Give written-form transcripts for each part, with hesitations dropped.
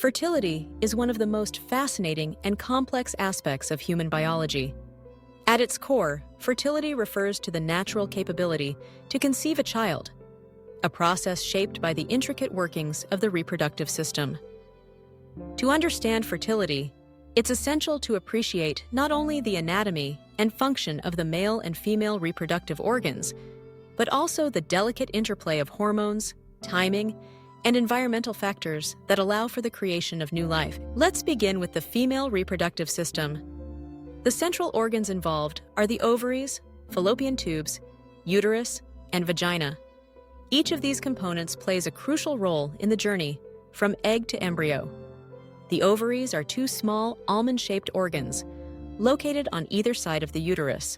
Fertility is one of the most fascinating and complex aspects of human biology. At its core, fertility refers to the natural capability to conceive a child, a process shaped by the intricate workings of the reproductive system. To understand fertility, it's essential to appreciate not only the anatomy and function of the male and female reproductive organs, but also the delicate interplay of hormones, timing, and environmental factors that allow for the creation of new life. Let's begin with the female reproductive system. The central organs involved are the ovaries, fallopian tubes, uterus, and vagina. Each of these components plays a crucial role in the journey from egg to embryo. The ovaries are two small, almond-shaped organs located on either side of the uterus.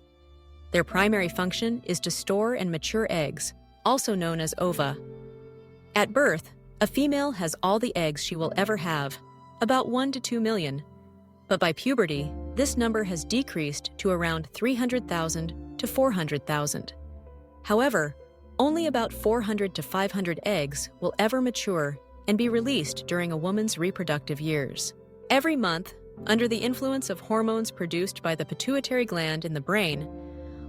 Their primary function is to store and mature eggs, also known as ova. At birth, a female has all the eggs she will ever have, about 1 to 2 million. But by puberty, this number has decreased to around 300,000 to 400,000. However, only about 400 to 500 eggs will ever mature and be released during a woman's reproductive years. Every month, under the influence of hormones produced by the pituitary gland in the brain,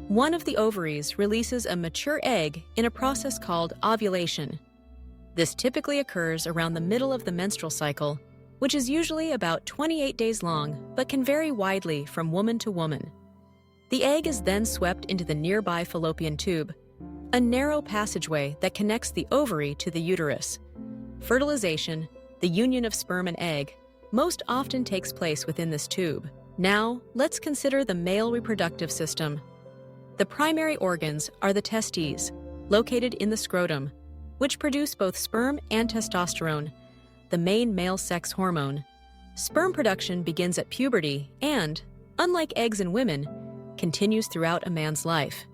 one of the ovaries releases a mature egg in a process called ovulation. This typically occurs around the middle of the menstrual cycle, which is usually about 28 days long but can vary widely from woman to woman. The egg is then swept into the nearby fallopian tube, a narrow passageway that connects the ovary to the uterus. Fertilization, the union of sperm and egg, most often takes place within this tube. Now, let's consider the male reproductive system. The primary organs are the testes, located in the scrotum, which produce both sperm and testosterone, the main male sex hormone. Sperm production begins at puberty and, unlike eggs in women, continues throughout a man's life,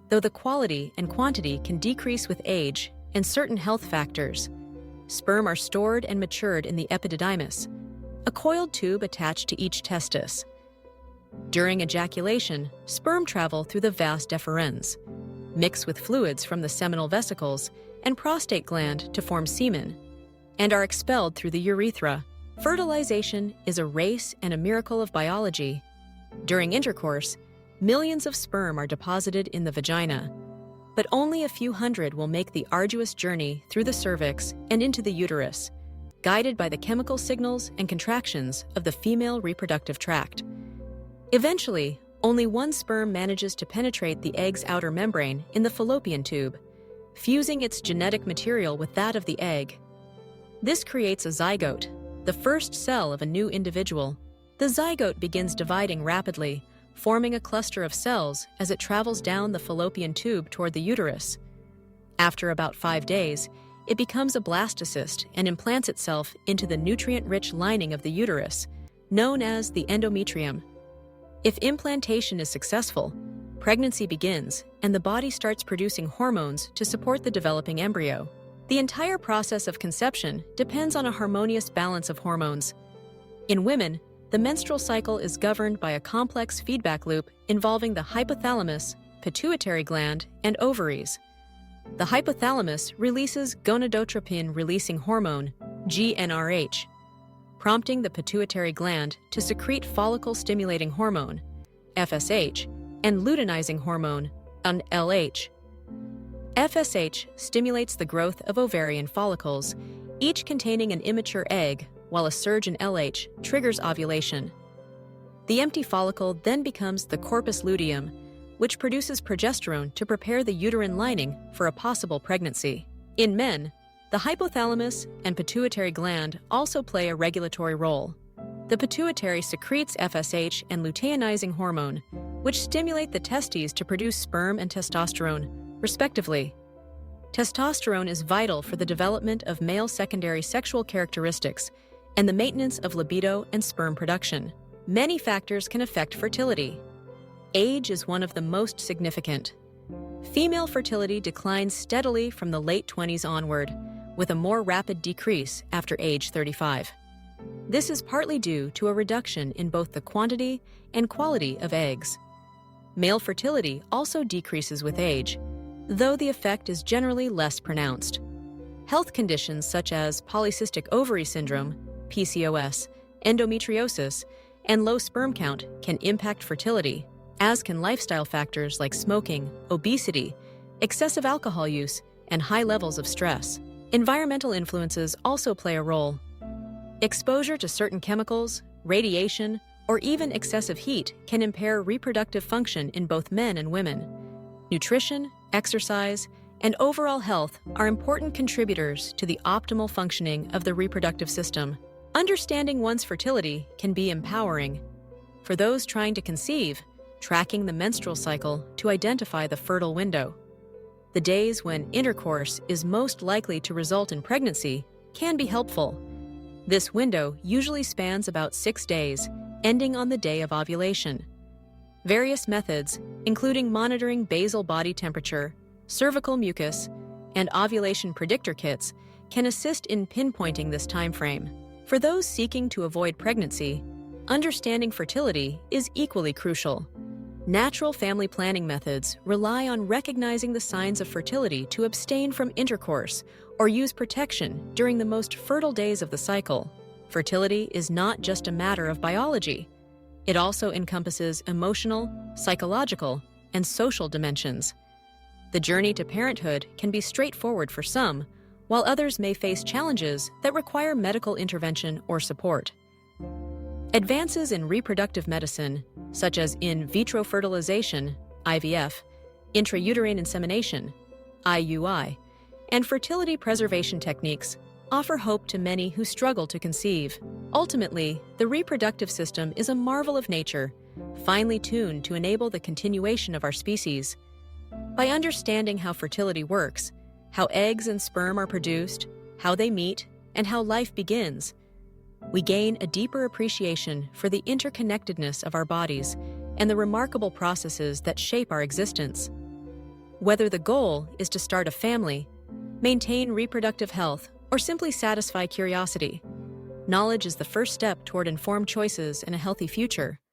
though the quality and quantity can decrease with age and certain health factors. Sperm are stored and matured in the epididymis, a coiled tube attached to each testis. During ejaculation, sperm travel through the vas deferens, mix with fluids from the seminal vesicles and prostate gland to form semen, and are expelled through the urethra. Fertilization is a race and a miracle of biology. During intercourse, millions of sperm are deposited in the vagina, but only a few hundred will make the arduous journey through the cervix and into the uterus, guided by the chemical signals and contractions of the female reproductive tract. Eventually, only one sperm manages to penetrate the egg's outer membrane in the fallopian tube, fusing its genetic material with that of the egg. This creates a zygote, the first cell of a new individual. The zygote begins dividing rapidly, forming a cluster of cells as it travels down the fallopian tube toward the uterus. After about 5 days, it becomes a blastocyst and implants itself into the nutrient-rich lining of the uterus, known as the endometrium. If implantation is successful, pregnancy begins and the body starts producing hormones to support the developing embryo. The entire process of conception depends on a harmonious balance of hormones. In women, the menstrual cycle is governed by a complex feedback loop involving the hypothalamus, pituitary gland, and ovaries. The hypothalamus releases gonadotropin-releasing hormone, GnRH, prompting the pituitary gland to secrete follicle-stimulating hormone, FSH, and luteinizing hormone, an LH. FSH stimulates the growth of ovarian follicles, each containing an immature egg, while a surge in LH triggers ovulation. The empty follicle then becomes the corpus luteum, which produces progesterone to prepare the uterine lining for a possible pregnancy. In men, the hypothalamus and pituitary gland also play a regulatory role. The pituitary secretes FSH and luteinizing hormone, which stimulate the testes to produce sperm and testosterone, respectively. Testosterone is vital for the development of male secondary sexual characteristics and the maintenance of libido and sperm production. Many factors can affect fertility. Age is one of the most significant. Female fertility declines steadily from the late 20s onward, with a more rapid decrease after age 35. This is partly due to a reduction in both the quantity and quality of eggs. Male fertility also decreases with age, though the effect is generally less pronounced. Health conditions such as polycystic ovary syndrome, PCOS, endometriosis, and low sperm count can impact fertility, as can lifestyle factors like smoking, obesity, excessive alcohol use, and high levels of stress. Environmental influences also play a role. Exposure to certain chemicals, radiation, or even excessive heat can impair reproductive function in both men and women. Nutrition, exercise, and overall health are important contributors to the optimal functioning of the reproductive system. Understanding one's fertility can be empowering. For those trying to conceive, tracking the menstrual cycle to identify the fertile window. The days when intercourse is most likely to result in pregnancy can be helpful. This window usually spans about 6 days, ending on the day of ovulation. Various methods, including monitoring basal body temperature, cervical mucus, and ovulation predictor kits, can assist in pinpointing this time frame. For those seeking to avoid pregnancy, understanding fertility is equally crucial. Natural family planning methods rely on recognizing the signs of fertility to abstain from intercourse or use protection during the most fertile days of the cycle. Fertility is not just a matter of biology. It also encompasses emotional, psychological, and social dimensions. The journey to parenthood can be straightforward for some, while others may face challenges that require medical intervention or support. Advances in reproductive medicine, such as in vitro fertilization, IVF, intrauterine insemination, IUI, and fertility preservation techniques, offer hope to many who struggle to conceive. Ultimately, the reproductive system is a marvel of nature, finely tuned to enable the continuation of our species. By understanding how fertility works, how eggs and sperm are produced, how they meet, and how life begins, we gain a deeper appreciation for the interconnectedness of our bodies and the remarkable processes that shape our existence. Whether the goal is to start a family, maintain reproductive health, or simply satisfy curiosity, knowledge is the first step toward informed choices and a healthy future.